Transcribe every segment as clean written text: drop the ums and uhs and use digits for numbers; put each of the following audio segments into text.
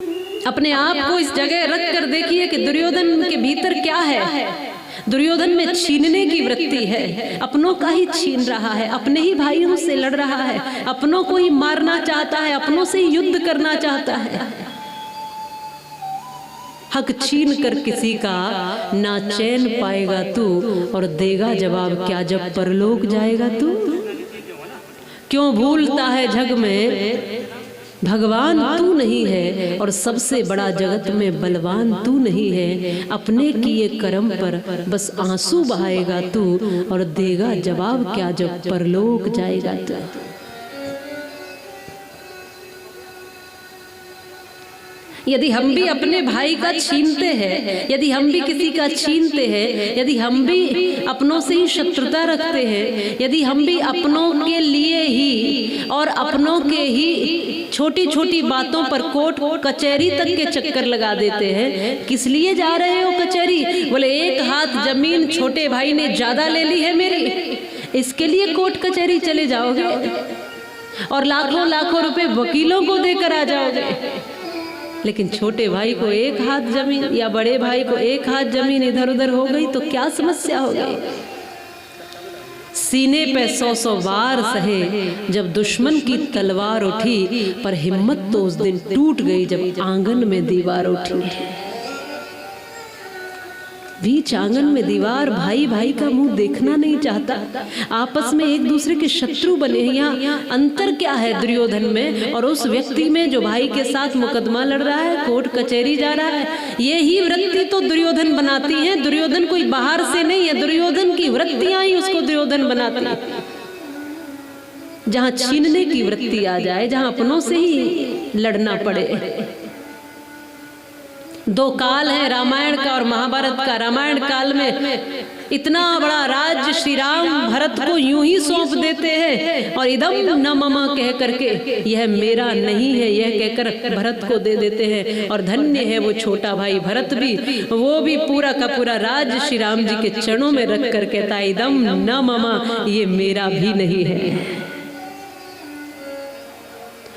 अपने आप को इस जगह रख कर देखिए कि दुर्योधन के भीतर क्या है। दुर्योधन में छीनने की वृत्ति है, अपनों का ही छीन रहा है, अपने ही भाइयों से लड़ रहा है, अपनों को ही मारना चाहता है, अपनों से ही युद्ध करना चाहता है। हक छीन कर किसी का ना चैन पाएगा तू, और देगा जवाब क्या जब परलोक जाएगा तू। क्यों भूलता है जग में भगवान तू नहीं है, और सबसे बड़ा जगत में बलवान तू नहीं है। अपने किए कर्म पर बस आंसू बहाएगा तू, और देगा जवाब क्या जब परलोक जाएगा तू। यदि हम भी अपने भाई का छीनते हैं, यदि हम भी किसी का छीनते हैं, यदि हम भी अपनों से ही शत्रुता रखते हैं, यदि हम भी अपनों के लिए ही और अपनों के ही छोटी छोटी बातों पर कोर्ट कचहरी तक के चक्कर लगा देते हैं। किस लिए जा रहे हो कचहरी? बोले एक हाथ जमीन छोटे भाई ने ज्यादा ले ली है मेरी, इसके लिए कोर्ट कचहरी चले जाओगे और लाखों लाखों रुपए वकीलों को देकर आ जाओगे। लेकिन छोटे भाई को एक हाथ जमीन या बड़े भाई को एक हाथ जमीन इधर उधर हो गई तो क्या समस्या हो गई? सीने पे 100 वार सहे जब दुश्मन की तलवार उठी, पर हिम्मत तो उस दिन टूट गई जब आंगन में दीवार उठी। बीच आंगन में दीवार, भाई भाई का मुंह देखना नहीं चाहता, आपस में एक दूसरे के शत्रु बने हैं। यहाँ अंतर क्या है दुर्योधन में और उस व्यक्ति में जो भाई के साथ मुकदमा लड़ रहा है, कोर्ट कचहरी जा रहा है? ये ही वृत्ति तो दुर्योधन बनाती है। दुर्योधन कोई बाहर से नहीं है, दुर्योधन की वृत्तियां ही उसको दुर्योधन बनाती है। जहां छीनने की वृत्ति आ जाए, जहां अपनों से ही लड़ना पड़े। दो काल है रामायण का और महाभारत का। रामायण काल में इतना बड़ा राज्य श्री राम भरत को यूं ही सौंप देते हैं और इदम न मम कह करके, यह मेरा नहीं है यह कहकर भरत को दे देते हैं। और धन्य है वो छोटा भाई भरत भी, वो भी पूरा का पूरा राज्य श्री राम जी के चरणों में रख कर कहता है इदम न मम, ये मेरा भी नहीं है।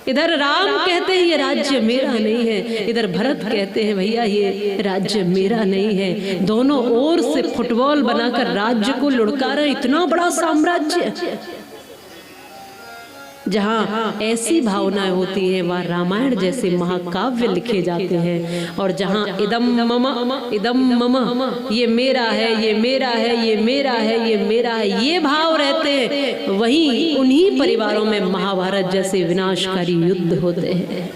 इधर राम कहते हैं ये राज्य मेरा नहीं है, इधर भरत कहते हैं भैया ये राज्य मेरा नहीं है। दोनों ओर से फुटबॉल बनाकर राज्य को लुढ़का रहे। इतना बड़ा साम्राज्य। जहाँ ऐसी भावनाएं होती हैं वहाँ रामायण जैसे महाकाव्य लिखे जाते हैं। और जहाँ इदम मम, ये मेरा है, ये मेरा है, ये मेरा है, ये मेरा है, ये भाव रहते हैं, वहीं उन्हीं परिवारों में महाभारत जैसे विनाशकारी युद्ध होते हैं।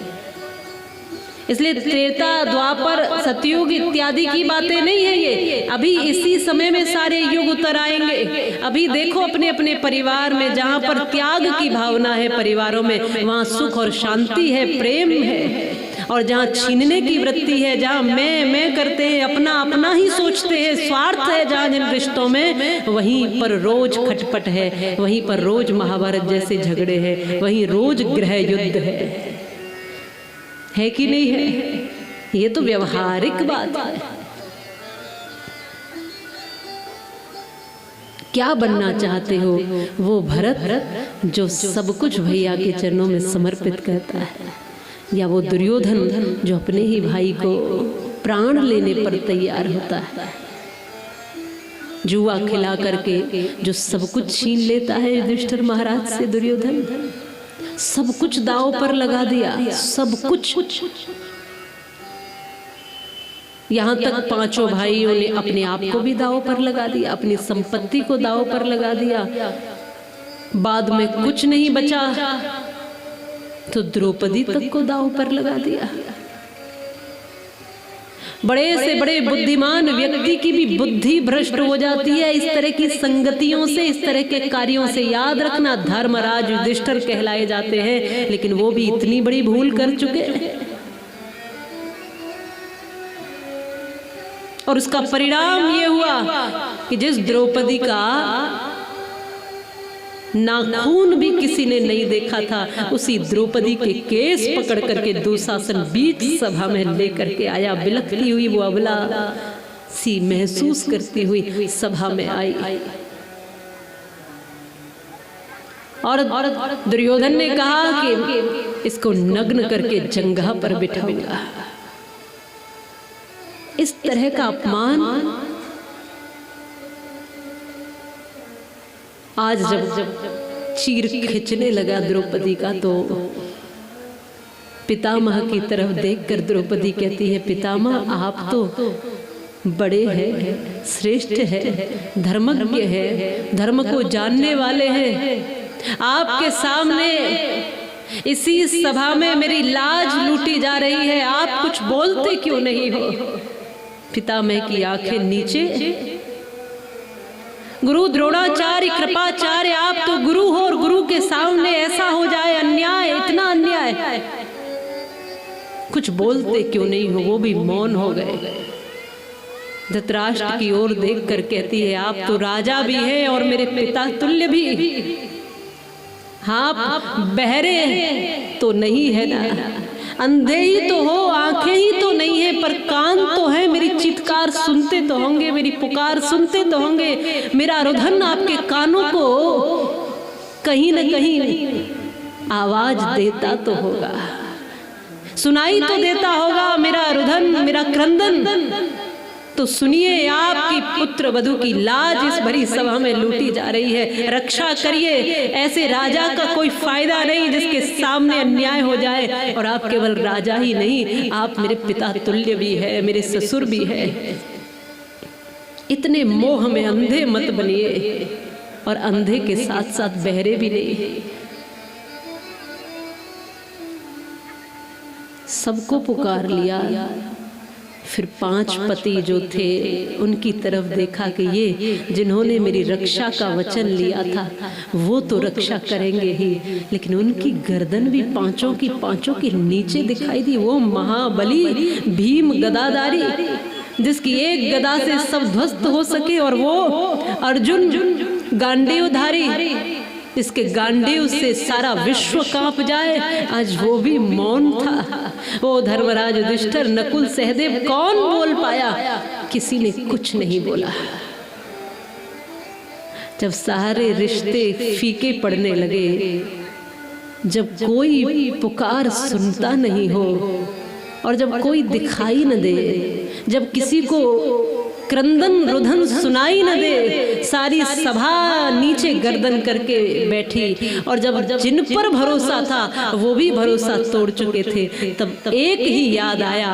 इसलिए त्रेता द्वापर सतयुग इत्यादि की बातें नहीं है ये, अभी इसी समय में सारे युग उतर आएंगे। अभी देखो अपने अपने परिवार में जहाँ पर त्याग की भावना है परिवारों में, वहाँ सुख और शांति है, प्रेम है। और जहाँ छीनने की वृत्ति है, जहाँ मैं करते हैं, अपना अपना ही सोचते हैं, स्वार्थ है जहाँ जिन रिश्तों में, वहीं पर रोज खटपट है, वहीं पर रोज महाभारत जैसे झगड़े हैं, वहीं रोज गृह युद्ध है कि नहीं है? ये तो व्यवहारिक बात है। क्या बनना चाहते हो? वो भरत जो सब कुछ भैया के चरणों में समर्पित करता है, या वो दुर्योधन जो अपने ही भाई को प्राण लेने पर तैयार होता है? जुआ खिला करके जो सब कुछ छीन लेता है युधिष्ठिर महाराज से दुर्योधन, सब कुछ दांव पर लगा दिया, सब कुछ। यहाँ तक पांचों भाइयों ने अपने आप को भी दांव पर लगा दिया, अपनी संपत्ति को दांव पर लगा दिया। बाद में कुछ नहीं बचा तो द्रौपदी तक को दांव पर लगा दिया। बड़े से बड़े बुद्धिमान व्यक्ति की भी बुद्धि भ्रष्ट हो जाती है इस तरह की संगतियों से, इस तरह के कार्यों से। याद रखना, धर्मराज युधिष्ठिर कहलाए जाते हैं, लेकिन वो भी इतनी बड़ी भूल कर चुके हैं। और उसका परिणाम ये हुआ कि जिस द्रौपदी का नाखून भी किसी ने नहीं देखा था, उसी द्रौपदी के केस पकड़ करके दुशासन बीच सभा में लेकर के आया। बिलखती हुई वो अबला सी महसूस करती हुई सभा में आई। और दुर्योधन ने कहा कि इसको नग्न करके जंघा पर बिठाऊंगा। इस तरह का अपमान आज जब चीर खींचने लगा द्रौपदी का, तो पितामह की तरफ देखकर द्रौपदी कहती है, पितामह आप तो बड़े हैं, श्रेष्ठ है, धर्मज्ञ है, धर्म को जानने वाले हैं। आपके सामने इसी सभा में मेरी लाज लूटी जा रही है, आप कुछ बोलते क्यों नहीं हो? पितामह की आंखें नीचे। गुरु द्रोणाचार्य, कृपाचार्य, आप तो गुरु हो और गुरु के सामने ऐसा हो जाए, अन्याय, इतना अन्याय, कुछ बोलते क्यों नहीं हो? वो भी मौन हो गए। धृतराष्ट्र की ओर देखकर कहती है, आप तो राजा भी हैं और मेरे पिता तुल्य भी। आप बहरे तो नहीं है ना, अंधे ही तो हो, आंखें ही तो नहीं है, पर कान तो है, मेरी चित्कार सुनते तो होंगे, मेरी पुकार सुनते तो होंगे, मेरा रुदन आपके कानों को कहीं न कहीं आवाज देता तो होगा, सुनाई तो देता होगा मेरा रुदन, मेरा क्रंदन। तो सुनिए, आपकी पुत्र वधू की लाज इस भरी सभा में लूटी जा रही है, रक्षा करिए। ऐसे राजा का कोई फायदा नहीं जिसके सामने अन्याय हो जाए। और आप केवल राजा ही नहीं, आप मेरे पिता तुल्य भी है, मेरे ससुर भी है। इतने मोह में अंधे मत बनिए, और अंधे के साथ साथ बहरे भी नहीं। सबको पुकार लिया, फिर 5 पति जो थे उनकी तरफ देखा कि ये जिन्होंने मेरी रक्षा का वचन लिया था वो तो रक्षा करेंगे ही, लेकिन उनकी गर्दन भी पांचों की नीचे दिखाई दी। वो महाबली भीम गदाधारी, जिसकी एक गदा से सब ध्वस्त हो सके, और वो अर्जुन गांडीवधारी, इसके गांडीव से सारा विश्व कांप जाए, आज वो भी मौन था। वो धर्मराज, युधिष्ठिर, नकुल, सहदेव, कौन बोल पाया? किसी ने कुछ नहीं बोला। जब सारे रिश्ते फीके पड़ने लगे, जब कोई पुकार सुनता नहीं हो, और जब कोई दिखाई न दे, जब किसी को क्रंदन रुदन सुनाई न दे, सारी सभा नीचे गर्दन करके बैठी। और जब जिन पर भरोसा था वो भी भरोसा तोड़ चुके थे, तब एक ही याद आया,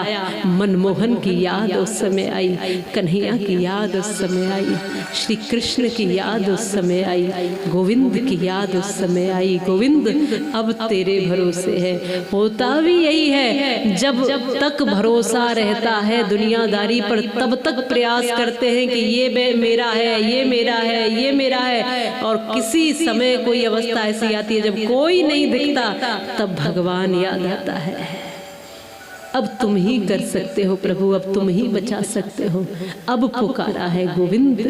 मनमोहन की याद उस समय आई, कन्हैया की याद उस समय आई, श्री कृष्ण की याद उस समय आई, गोविंद की याद उस समय आई। गोविंद अब तेरे भरोसे है। होता भी यही है, जब तक भरोसा रहता है दुनियादारी पर, तब तक प्रयास करते हैं कि ये मेरा है, ये मेरा है, ये मेरा है। और किसी समय कोई अवस्था ऐसी आती है जब कोई नहीं दिखता, तब भगवान याद आता है। अब तुम ही कर सकते हो प्रभु, अब तुम ही बचा सकते हो। अब पुकारा है गोविंद।